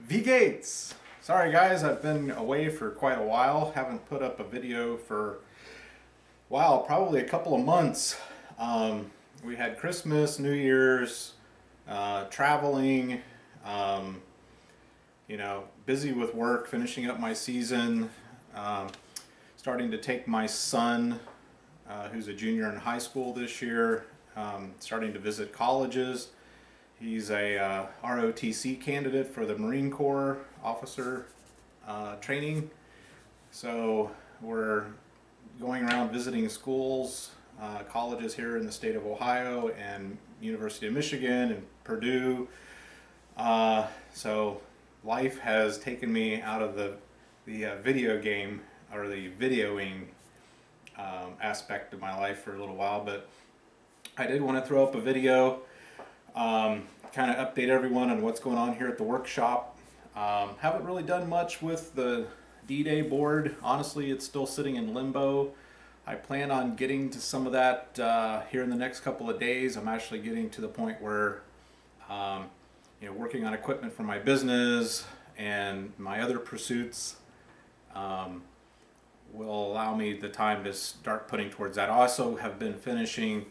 V-Gates! Sorry guys, I've been away for quite a while. Haven't put up a video for, wow, probably a couple of months. We had Christmas, New Year's, traveling, busy with work, finishing up my season, starting to take my son, who's a junior in high school this year, starting to visit colleges. He's a ROTC candidate for the Marine Corps officer training. So we're going around visiting schools, colleges here in the state of Ohio and University of Michigan and Purdue. So life has taken me out of the video game or the videoing aspect of my life for a little while, but I did want to throw up a video, kind of update everyone on what's going on here at the workshop. Haven't really done much with the D-Day board. Honestly, it's still sitting in limbo. I plan on getting to some of that here in the next couple of days. I'm actually getting to the point where working on equipment for my business and my other pursuits will allow me the time to start putting towards that. I also have been finishing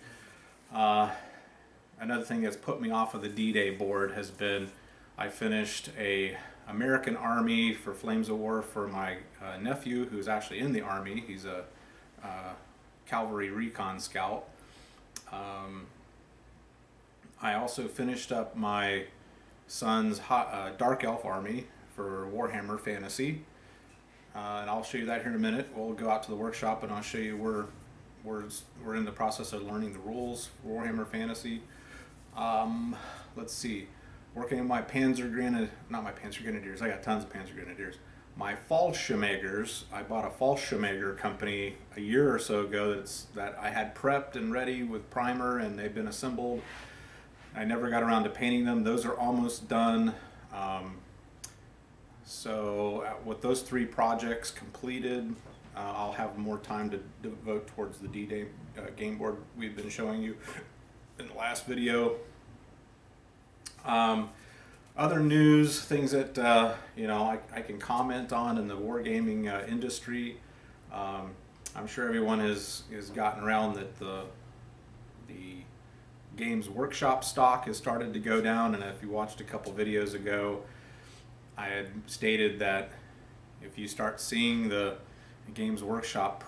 another thing that's put me off of the D-Day board has been I finished a American Army for Flames of War for my nephew, who's actually in the Army. He's a Cavalry Recon Scout. I also finished up my son's Dark Elf Army for Warhammer Fantasy. And I'll show you that here in a minute. We'll go out to the workshop and I'll show you we're in the process of learning the rules for Warhammer Fantasy. Let's see, working on my not my Panzer Grenadiers, I got tons of Panzer Grenadiers. My Fallschirmjägers, I bought a Fallschirmjäger company a year or so ago that I had prepped and ready with primer, and they've been assembled. I never got around to painting them. Those are almost done. So with those three projects completed, I'll have more time to devote towards the D-Day game board we've been showing you in the last video. Other news, things that I can comment on in the wargaming industry. I'm sure everyone has gotten around that the Games Workshop stock has started to go down, and if you watched a couple videos ago, I had stated that if you start seeing the Games Workshop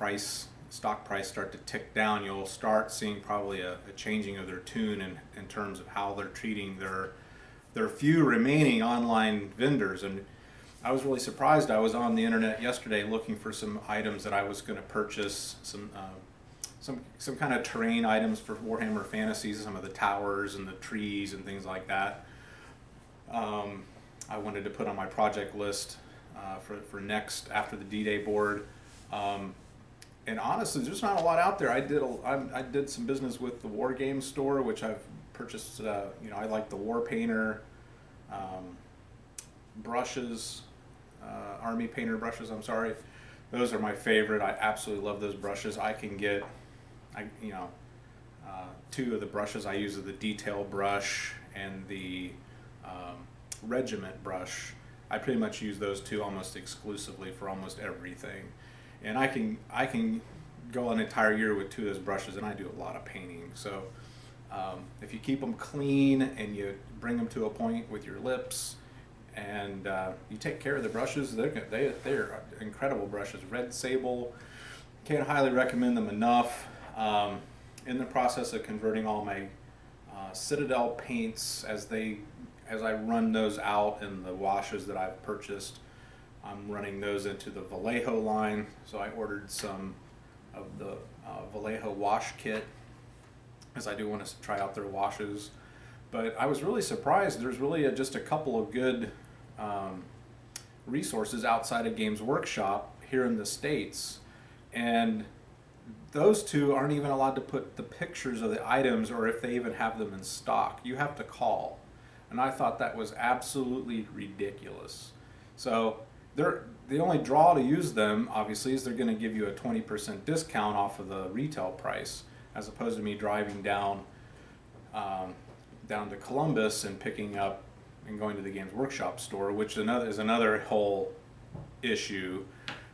stock price start to tick down, you'll start seeing probably a changing of their tune in terms of how they're treating their few remaining online vendors. And I was really surprised. I was on the internet yesterday looking for some items that I was going to purchase, some kind of terrain items for Warhammer Fantasy, some of the towers and the trees and things like that. I wanted to put on my project list for next after the D-Day board. And honestly, there's not a lot out there. I did some business with the War Games store, which I've purchased. I like the War Painter brushes, Army Painter brushes. I'm sorry, those are my favorite. I absolutely love those brushes. I can get, two of the brushes I use are the detail brush and the regiment brush. I pretty much use those two almost exclusively for almost everything. And I can go an entire year with two of those brushes, and I do a lot of painting. So if you keep them clean and you bring them to a point with your lips, and you take care of the brushes, they're incredible brushes. Red Sable, can't highly recommend them enough. In the process of converting all my Citadel paints as I run those out in the washes that I've purchased, I'm running those into the Vallejo line. So I ordered some of the Vallejo Wash Kit, as I do want to try out their washes. But I was really surprised. There's really just a couple of good resources outside of Games Workshop here in the States, and those two aren't even allowed to put the pictures of the items, or if they even have them in stock. You have to call. And I thought that was absolutely ridiculous. So the only draw to use them, obviously, is they're going to give you a 20% discount off of the retail price, as opposed to me driving down to Columbus and picking up and going to the Games Workshop store, which is another whole issue.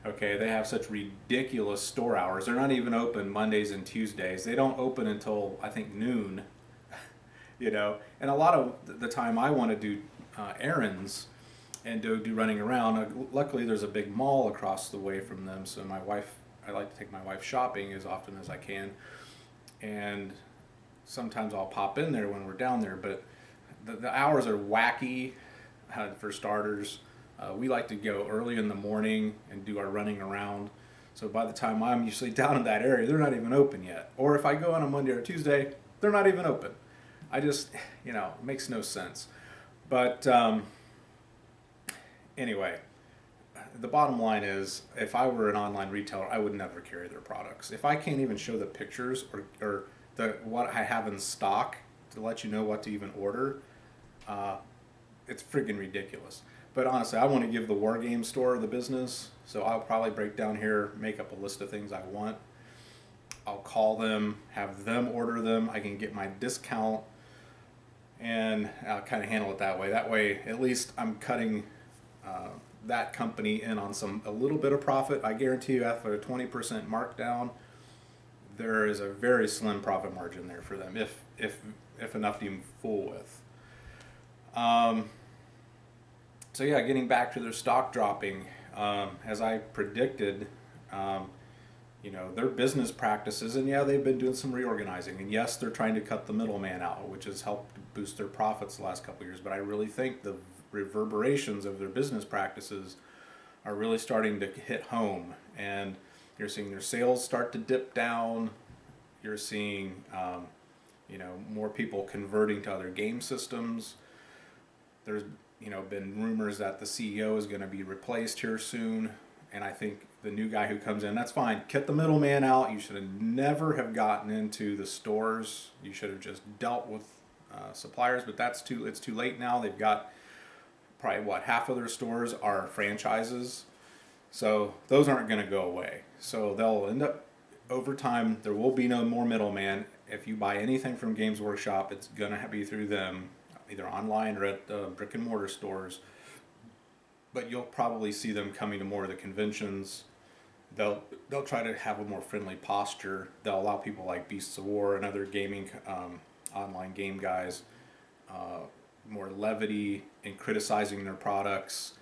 Okay, they have such ridiculous store hours. They're not even open Mondays and Tuesdays. They don't open until, I think, noon. You know, and a lot of the time I want to do errands and do running around. Luckily, there's a big mall across the way from them, so I like to take my wife shopping as often as I can, and sometimes I'll pop in there when we're down there. But the hours are wacky. For starters, we like to go early in the morning and do our running around. So by the time I'm usually down in that area, they're not even open yet. Or if I go on a Monday or Tuesday, they're not even open. I just, you know, it makes no sense. But anyway, the bottom line is, if I were an online retailer, I would never carry their products. If I can't even show the pictures or what I have in stock to let you know what to even order, it's friggin' ridiculous. But honestly, I want to give the War Game store the business, so I'll probably break down here, make up a list of things I want. I'll call them, have them order them. I can get my discount, and I'll kind of handle it that way. That way, at least I'm cutting that company in on a little bit of profit. I guarantee you, after a 20% markdown, there is a very slim profit margin there for them, if enough to even fool with. So yeah, getting back to their stock dropping, as I predicted, you know, their business practices, and yeah, they've been doing some reorganizing, and yes, they're trying to cut the middleman out, which has helped boost their profits the last couple of years. But I really think the reverberations of their business practices are really starting to hit home, and you're seeing their sales start to dip down. You're seeing, you know, more people converting to other game systems. There's, you know, been rumors that the CEO is going to be replaced here soon, and I think the new guy who comes in, that's fine. Cut the middleman out. You should have never have gotten into the stores. You should have just dealt with suppliers, but it's too late now. They've got probably, half of their stores are franchises, so those aren't going to go away. So they'll end up, over time, there will be no more middleman. If you buy anything from Games Workshop, it's going to be through them, either online or at brick and mortar stores. But you'll probably see them coming to more of the conventions. They'll try to have a more friendly posture. They'll allow people like Beasts of War and other gaming online game guys more levity in criticizing their products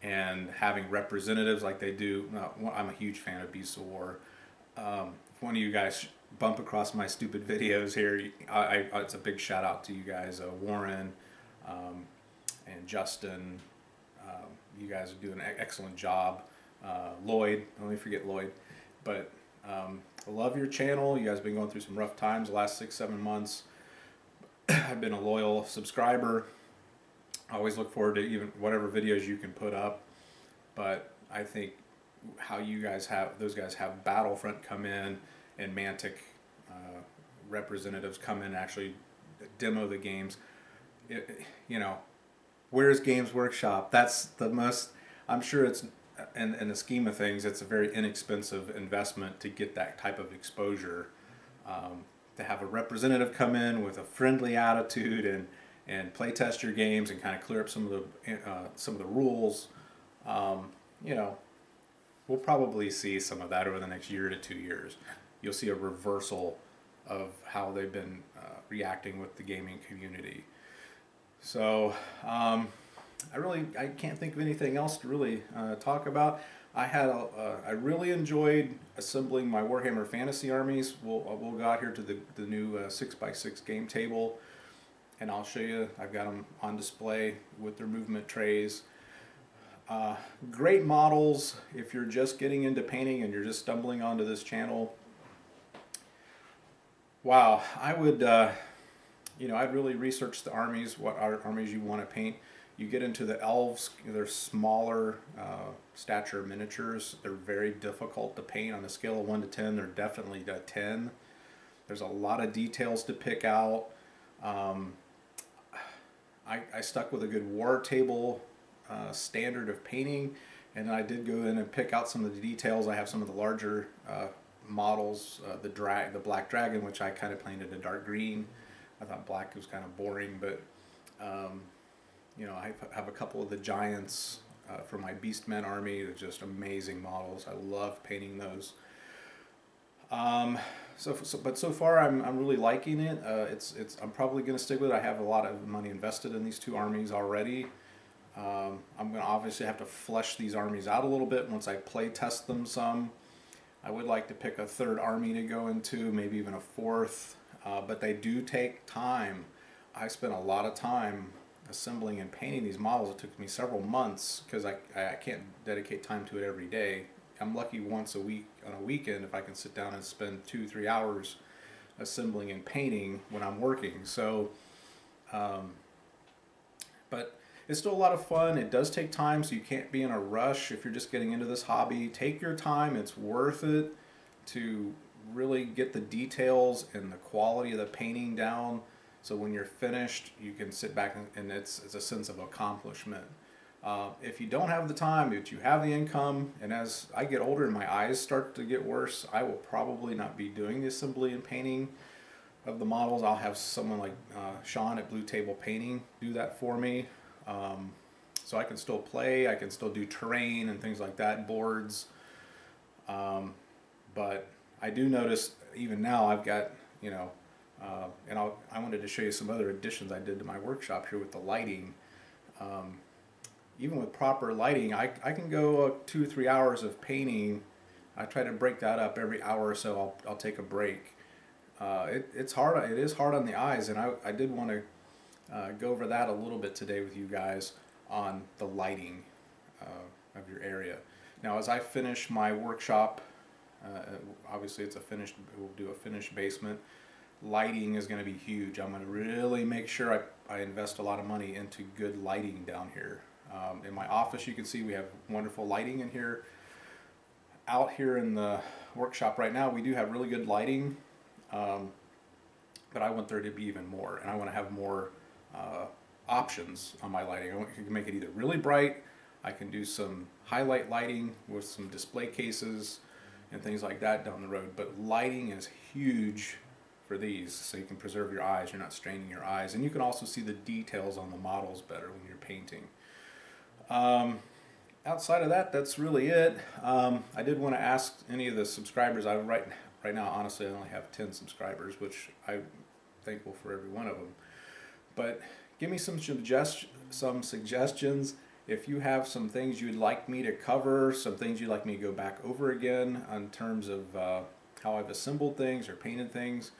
and having representatives like they do. I'm a huge fan of Beasts of War. If one of you guys bump across my stupid videos here, it's a big shout out to you guys, Warren and Justin. You guys are doing an excellent job. Lloyd, don't let me forget Lloyd. But I love your channel. You guys have been going through some rough times the last 6-7 months. I've been a loyal subscriber. I always look forward to even whatever videos you can put up. But I think how those guys have Battlefront come in, and Mantic representatives come in and actually demo the games. You know, where's Games Workshop? That's the most, I'm sure it's, in the scheme of things, it's a very inexpensive investment to get that type of exposure. To have a representative come in with a friendly attitude and play test your games and kind of clear up some of the rules, you know, we'll probably see some of that over the next year to 2 years. You'll see a reversal of how they've been reacting with the gaming community. So I can't think of anything else to really talk about. I really enjoyed assembling my Warhammer Fantasy armies. We'll go out here to the new 6x6 game table, and I'll show you. I've got them on display with their movement trays. Great models if you're just getting into painting and you're just stumbling onto this channel. Wow, I would, you know, I'd really research the armies, what armies you want to paint. You get into the elves, they're smaller stature miniatures. They're very difficult to paint. On a scale of 1 to 10, they're definitely a 10. There's a lot of details to pick out. I stuck with a good war table standard of painting, and I did go in and pick out some of the details. I have some of the larger models, the black dragon, which I kind of painted a dark green. I thought black was kind of boring, but You know, I have a couple of the giants for my Beastmen army. They're just amazing models. I love painting those. But so far I'm really liking it. I'm probably going to stick with it. I have a lot of money invested in these two armies already. I'm going to obviously have to flesh these armies out a little bit once I play test them some. I would like to pick a third army to go into, maybe even a fourth, but they do take time. I spent a lot of time assembling and painting these models. It took me several months because I can't dedicate time to it every day. I'm lucky once a week on a weekend if I can sit down and spend 2-3 hours assembling and painting when I'm working. So, but it's still a lot of fun. It does take time, so you can't be in a rush if you're just getting into this hobby. Take your time. It's worth it to really get the details and the quality of the painting down, so when you're finished you can sit back and it's a sense of accomplishment. If you don't have the time, but you have the income, and as I get older and my eyes start to get worse, I will probably not be doing the assembly and painting of the models. I'll have someone like Sean at Blue Table Painting do that for me. So I can still play, I can still do terrain and things like that, boards. But I do notice even now I've got, you know, and I wanted to show you some other additions I did to my workshop here with the lighting. Even with proper lighting, I can go 2-3 hours of painting. I try to break that up every hour or so. I'll take a break. It's hard. It is hard on the eyes, and I did want to go over that a little bit today with you guys on the lighting of your area. Now, as I finish my workshop, obviously we'll do a finished basement. Lighting is going to be huge. I'm going to really make sure I invest a lot of money into good lighting down here. In my office, you can see we have wonderful lighting in here. Out here in the workshop right now, we do have really good lighting, but I want there to be even more, and I want to have more options on my lighting. I can make it either really bright, I can do some highlight lighting with some display cases and things like that down the road, but lighting is huge for these, so you can preserve your eyes, you're not straining your eyes, and you can also see the details on the models better when you're painting. Outside of that, that's really it. I did want to ask any of the subscribers. Right now, honestly, I only have 10 subscribers, which I'm thankful for every one of them. But give me some suggestions. If you have some things you'd like me to cover, some things you'd like me to go back over again in terms of how I've assembled things or painted things,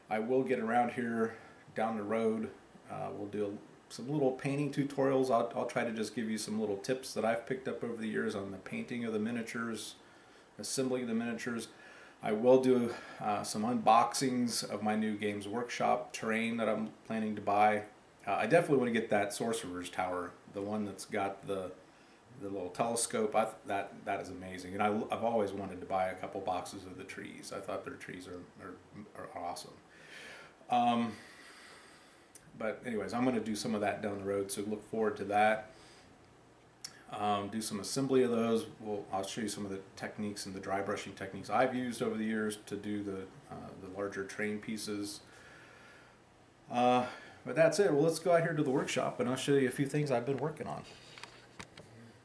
I will get around here down the road. We'll do some little painting tutorials. I'll try to just give you some little tips that I've picked up over the years on the painting of the miniatures, assembling of the miniatures. I will do some unboxings of my new Games Workshop terrain that I'm planning to buy. I definitely want to get that Sorcerer's Tower, the one that's got the little telescope. That is amazing, and I've always wanted to buy a couple boxes of the trees. I thought their trees are awesome. But anyways, I'm going to do some of that down the road, so look forward to that. Do some assembly of those. I'll show you some of the techniques and the dry brushing techniques I've used over the years to do the larger train pieces. But that's it. Well, let's go out here to the workshop and I'll show you a few things I've been working on.